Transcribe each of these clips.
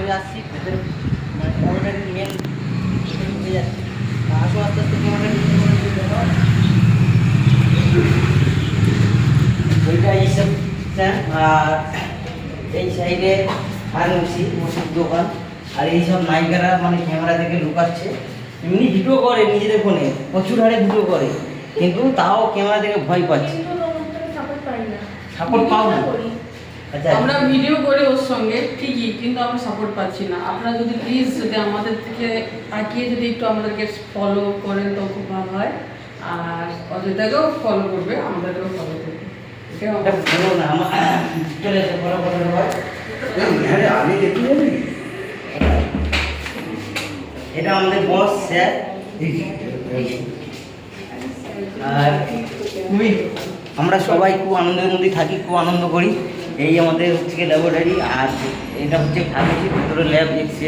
ভেতরে আসছি, ভেতরে মানে ক্যামেরাটাকে মেন ঢুকে যাচ্ছি। আসো আস্তে আস্তে ক্যামেরাটা ওইটা এইসব আর এই সাইডে ফার্মেসি ওষুধ দোকান। আর এইসব নায়িকারা মানে ক্যামেরা থেকে লুকাচ্ছে, এমনি ভিডিও করে নিজেদের ফোনে, প্রচুর হারে ভিডিও করে, কিন্তু তাও ক্যামেরা থেকে ভয় পাচ্ছে। সাপোর্ট পাও না? আচ্ছা, আমরা ভিডিও করে ওর সঙ্গে ঠিকই, কিন্তু আমরা সাপোর্ট পাচ্ছি না। আপনারা যদি প্লিজ যদি আমাদের থেকে তাকিয়ে যদি একটু আমাদেরকে ফলো করেন তো খুব ভালো হয়। আর অযোধ্যাকেও ফলো করবে, আমাদেরকেও ফলো করবে। ওটা ভালো না, আমার চলে এসে বড় বড় হয়। এটা আমাদের বস স্যার। আর খুবই আমরা সবাই খুব আনন্দের মধ্যে থাকি, খুব আনন্দ করি। এই আমাদের হচ্ছে ল্যাবরেটরি, আর এটা হচ্ছে ফার্মেসি, ভিতরে ল্যাব দেখছে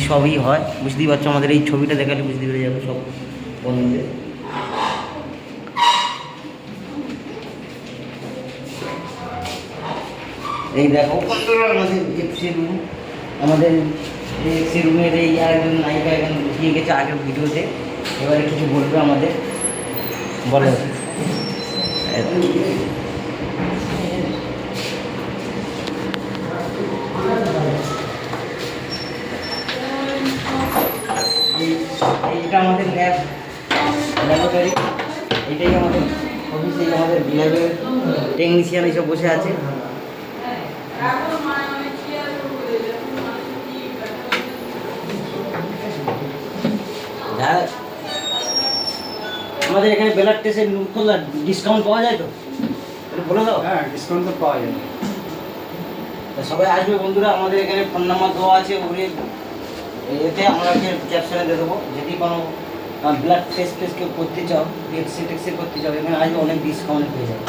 সবই হয়। বুঝতেই পারছো, আমাদের এই ছবিটা দেখালে বুঝতে পেরে যাবে সব বন্ধুদের। এই দেখো আমাদের এক্সি রুম, আমাদের এক্সি রুমের এই আরেকজন নায়িকা এখন ঢুকিয়ে গেছে আগের ভিডিওতে, এবারে কিছু বলবে আমাদের, বলো। এইটা আমাদের ল্যাবরেটরি, এটাই আমাদের অফিস, এই আমাদের ল্যাবের টেকনিশিয়ান এইসব বসে আছে। আমাদের এখানে ব্লাড টেস্টের ডিসকাউন্ট পাওয়া যায় তো, বলে দাও। হ্যাঁ, ডিসকাউন্ট তো পাওয়া যায়। সবাই আসবে বন্ধুরা, আমাদের এখানে ফোন নাম্বার দেওয়া আছে, ওগুলি এতে আমরা ক্যাপশনে দিয়ে দেবো। যদি কোনো ব্লাড টেস্ট কেউ করতে চাও, টেক্সি করতে চাও, এখানে আসবে, অনেক ডিসকাউন্ট পেয়ে যাবে।